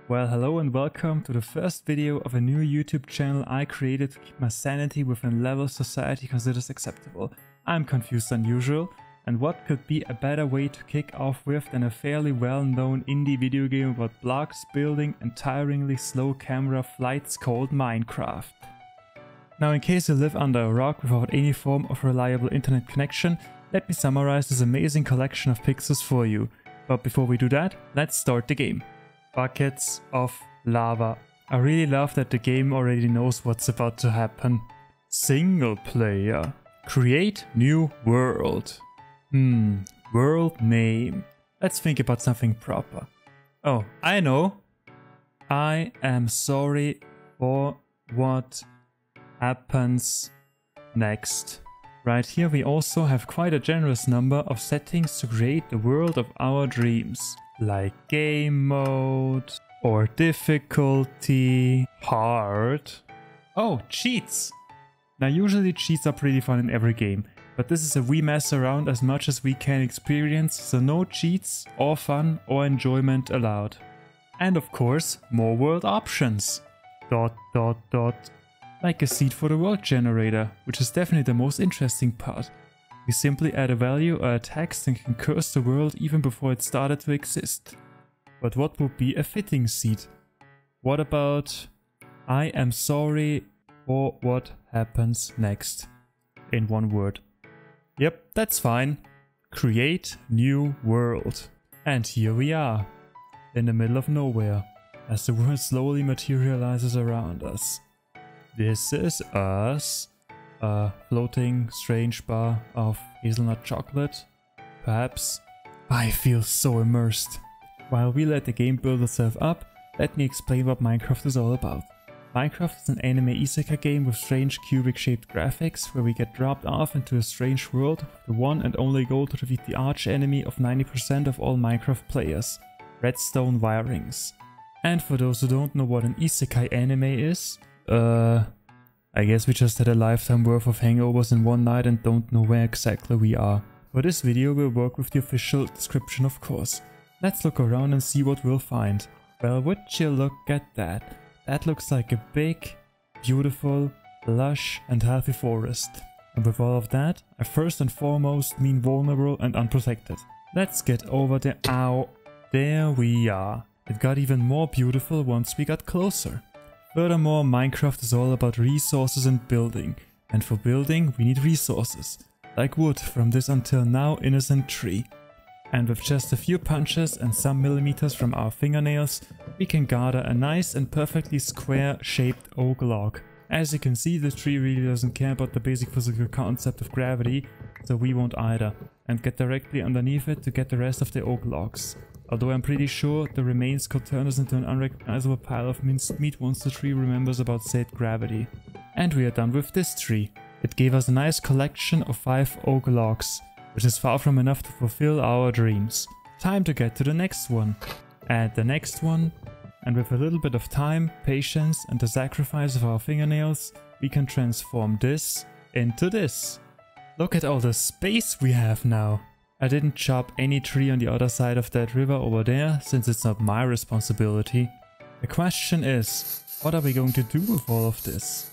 Well, hello and welcome to the first video of a new YouTube channel I created to keep my sanity within levels society considers acceptable. I'm confused than usual, and what could be a better way to kick off with than a fairly well-known indie video game about blocks, building and tiringly slow camera flights called Minecraft. Now, in case you live under a rock without any form of reliable internet connection, let me summarize this amazing collection of pixels for you. But before we do that, let's start the game. Buckets of lava. I really love that the game already knows what's about to happen. Single player. Create new world. World name. Let's think about something proper. Oh, I know. I am sorry for what happens next. Right here we also have quite a generous number of settings to create the world of our dreams. Like game mode, or difficulty, hard. Oh, cheats! Now usually cheats are pretty fun in every game, but this is a we mess around as much as we can experience, so no cheats, or fun, or enjoyment allowed. And of course, more world options. ... Like a seed for the world generator, which is definitely the most interesting part. We simply add a value or a text and can curse the world even before it started to exist. But what would be a fitting seed? What about I am sorry for what happens next? In one word. Yep, that's fine. Create new world. And here we are. In the middle of nowhere. As the world slowly materializes around us. This is us. A floating strange bar of hazelnut chocolate, perhaps. I feel so immersed. While we let the game build itself up, let me explain what Minecraft is all about. Minecraft is an anime isekai game with strange cubic shaped graphics where we get dropped off into a strange world with the one and only goal to defeat the arch enemy of 90% of all Minecraft players, redstone wirings. And for those who don't know what an isekai anime is, I guess we just had a lifetime worth of hangovers in one night and don't know where exactly we are. For this video we'll work with the official description, of course. Let's look around and see what we'll find. Well, would you look at that? That looks like a big, beautiful, lush and healthy forest. And with all of that, I first and foremost mean vulnerable and unprotected. Let's get over there. Ow! There we are. It got even more beautiful once we got closer. Furthermore, Minecraft is all about resources and building, and for building we need resources, like wood from this until now innocent tree. And with just a few punches and some millimeters from our fingernails, we can gather a nice and perfectly square shaped oak log. As you can see, the tree really doesn't care about the basic physical concept of gravity, so we won't either, and get directly underneath it to get the rest of the oak logs. Although I'm pretty sure the remains could turn us into an unrecognizable pile of minced meat once the tree remembers about said gravity. And we are done with this tree. It gave us a nice collection of 5 oak logs, which is far from enough to fulfill our dreams. Time to get to the next one. And the next one. And with a little bit of time, patience and the sacrifice of our fingernails, we can transform this into this. Look at all the space we have now. I didn't chop any tree on the other side of that river over there, since it's not my responsibility. The question is, what are we going to do with all of this?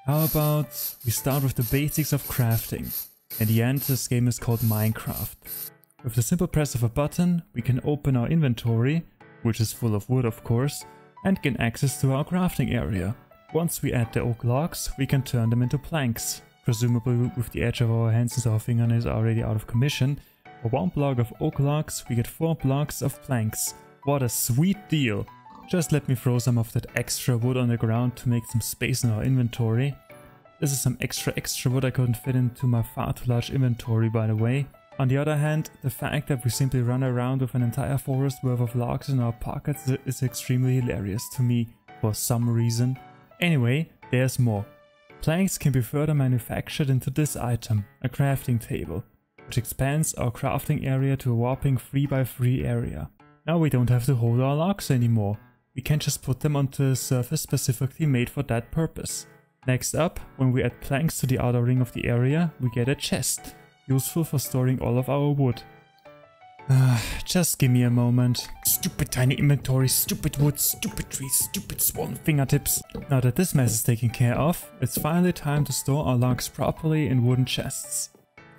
How about we start with the basics of crafting. In the end, this game is called Minecraft. With the simple press of a button, we can open our inventory, which is full of wood of course, and gain access to our crafting area. Once we add the oak logs, we can turn them into planks. Presumably with the edge of our hands since our fingernails are already out of commission. For 1 block of oak logs, we get 4 blocks of planks. What a sweet deal! Just let me throw some of that extra wood on the ground to make some space in our inventory. This is some extra wood I couldn't fit into my far too large inventory, by the way. On the other hand, the fact that we simply run around with an entire forest worth of logs in our pockets is extremely hilarious to me, for some reason. Anyway, there's more. Planks can be further manufactured into this item, a crafting table, which expands our crafting area to a whopping 3x3 area. Now we don't have to hold our logs anymore, we can just put them onto a surface specifically made for that purpose. Next up, when we add planks to the outer ring of the area, we get a chest, useful for storing all of our wood. Just give me a moment. Stupid tiny inventory, stupid wood, stupid trees, stupid swollen fingertips. Now that this mess is taken care of, it's finally time to store our logs properly in wooden chests.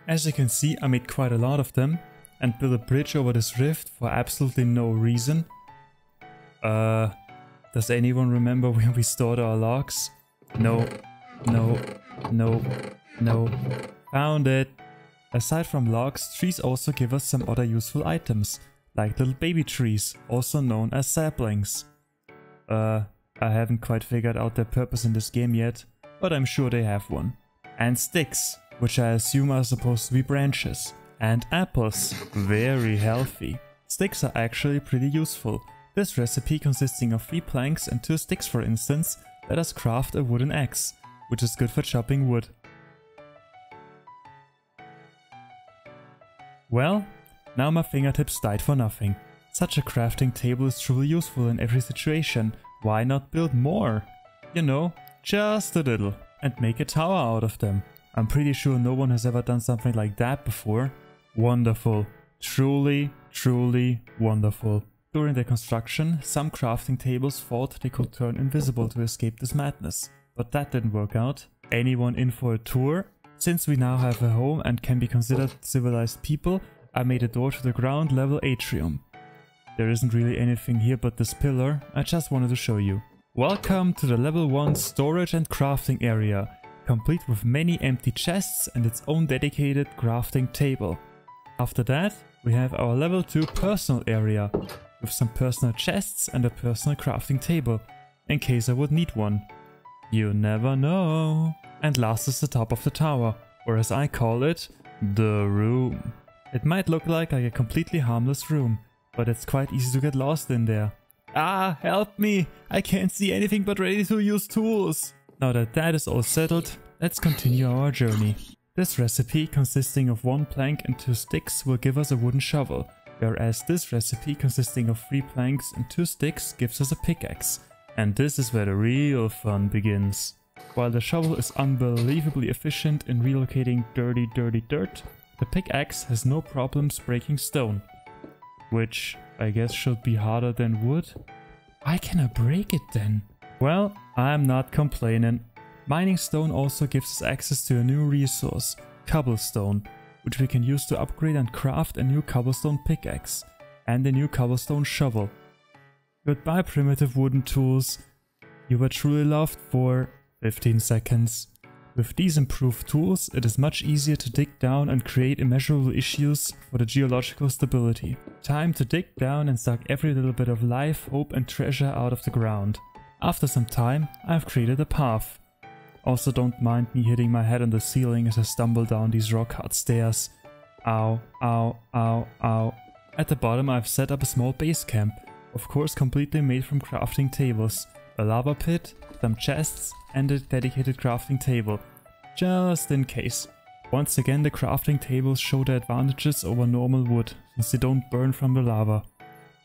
As you can see, I made quite a lot of them and built a bridge over this rift for absolutely no reason. Does anyone remember where we stored our logs? No. Found it! Aside from logs, trees also give us some other useful items, like little baby trees, also known as saplings. I haven't quite figured out their purpose in this game yet, but I'm sure they have one. And sticks, which I assume are supposed to be branches. And apples, very healthy. Sticks are actually pretty useful. This recipe, consisting of 3 planks and 2 sticks for instance, let us craft a wooden axe, which is good for chopping wood. Well, now my fingertips died for nothing. Such a crafting table is truly useful in every situation. Why not build more? You know, just a little, and make a tower out of them. I'm pretty sure no one has ever done something like that before. Wonderful. Truly, truly wonderful. During their construction, some crafting tables thought they could turn invisible to escape this madness. But that didn't work out. Anyone in for a tour? Since we now have a home and can be considered civilized people, I made a door to the ground level atrium. There isn't really anything here but this pillar, I just wanted to show you. Welcome to the level 1 storage and crafting area, complete with many empty chests and its own dedicated crafting table. After that, we have our level 2 personal area, with some personal chests and a personal crafting table, in case I would need one. You never know. And last is the top of the tower, or as I call it, the room. It might look like a completely harmless room, but it's quite easy to get lost in there. Ah, help me! I can't see anything but ready to use tools! Now that that is all settled, let's continue our journey. This recipe, consisting of 1 plank and 2 sticks, will give us a wooden shovel, whereas this recipe, consisting of 3 planks and 2 sticks, gives us a pickaxe. And this is where the real fun begins. While the shovel is unbelievably efficient in relocating dirty dirt, the pickaxe has no problems breaking stone. Which I guess should be harder than wood? Why can I break it then? Well, I'm not complaining. Mining stone also gives us access to a new resource, cobblestone, which we can use to upgrade and craft a new cobblestone pickaxe and a new cobblestone shovel. Goodbye primitive wooden tools. You were truly loved for 15 seconds. With these improved tools, it is much easier to dig down and create immeasurable issues for the geological stability. Time to dig down and suck every little bit of life, hope and treasure out of the ground. After some time, I've created a path. Also don't mind me hitting my head on the ceiling as I stumble down these rock-hard stairs. Ow, ow, ow, ow. At the bottom I've set up a small base camp, of course completely made from crafting tables, a lava pit, some chests and a dedicated crafting table, just in case. Once again the crafting tables show their advantages over normal wood, since they don't burn from the lava.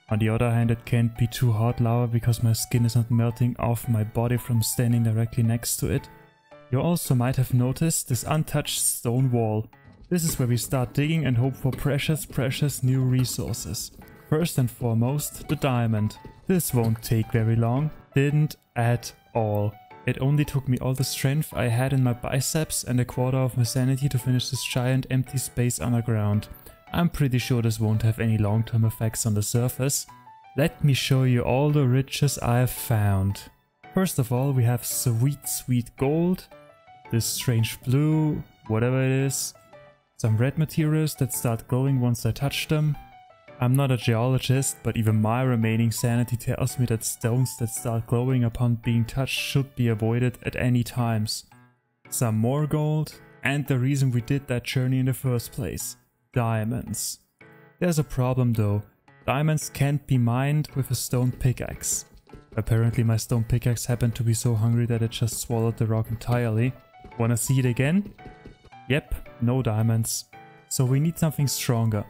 On the other hand, it can't be too hot lava because my skin is not melting off my body from standing directly next to it. You also might have noticed this untouched stone wall. This is where we start digging and hope for precious new resources. First and foremost, the diamond. This won't take very long. Didn't at all. It only took me all the strength I had in my biceps and a quarter of my sanity to finish this giant empty space underground. I'm pretty sure this won't have any long-term effects on the surface. Let me show you all the riches I have found. First of all, we have sweet gold, this strange blue, whatever it is, some red materials that start glowing once I touch them. I'm not a geologist, but even my remaining sanity tells me that stones that start glowing upon being touched should be avoided at any times. Some more gold, and the reason we did that journey in the first place. Diamonds. There's a problem though. Diamonds can't be mined with a stone pickaxe. Apparently my stone pickaxe happened to be so hungry that it just swallowed the rock entirely. Wanna see it again? Yep, no diamonds. So we need something stronger.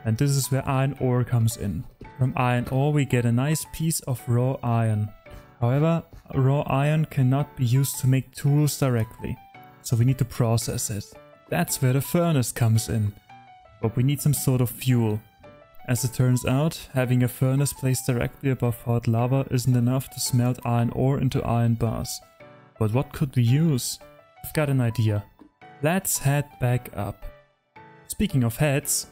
And this is where iron ore comes in. From iron ore we get a nice piece of raw iron. However, raw iron cannot be used to make tools directly. So we need to process it. That's where the furnace comes in. But we need some sort of fuel. As it turns out, having a furnace placed directly above hot lava isn't enough to smelt iron ore into iron bars. But what could we use? I've got an idea. Let's head back up. Speaking of heads...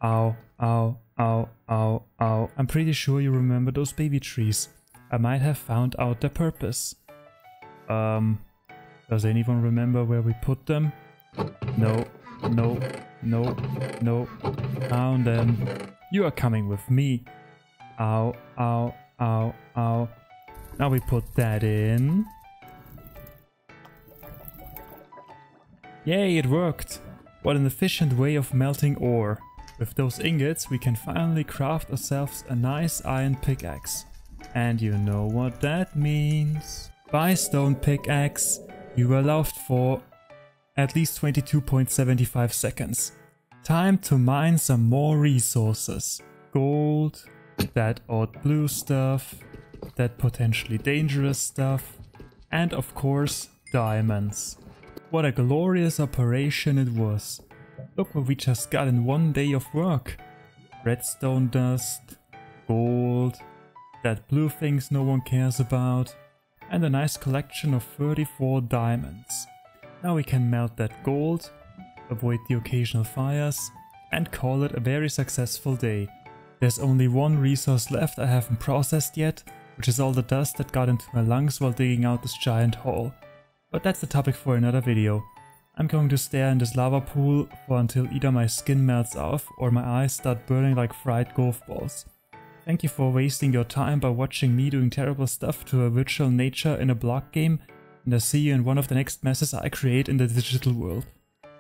Ow, ow, ow, ow, ow. I'm pretty sure you remember those baby trees. I might have found out their purpose. Does anyone remember where we put them? No, no, no, no. Found them. You are coming with me. Ow, ow, ow, ow. Now we put that in. Yay, it worked! What an efficient way of melting ore. With those ingots we can finally craft ourselves a nice iron pickaxe. And you know what that means. Buy stone pickaxe. You were loved for at least 22.75 seconds. Time to mine some more resources. Gold, that odd blue stuff, that potentially dangerous stuff, and of course diamonds. What a glorious operation it was. Look what we just got in one day of work. Redstone dust, gold, that blue things no one cares about, and a nice collection of 34 diamonds. Now we can melt that gold, avoid the occasional fires, and call it a very successful day. There's only one resource left I haven't processed yet, which is all the dust that got into my lungs while digging out this giant hole. But that's the topic for another video. I'm going to stare in this lava pool for until either my skin melts off or my eyes start burning like fried golf balls. Thank you for wasting your time by watching me doing terrible stuff to a virtual nature in a block game, and I'll see you in one of the next messes I create in the digital world.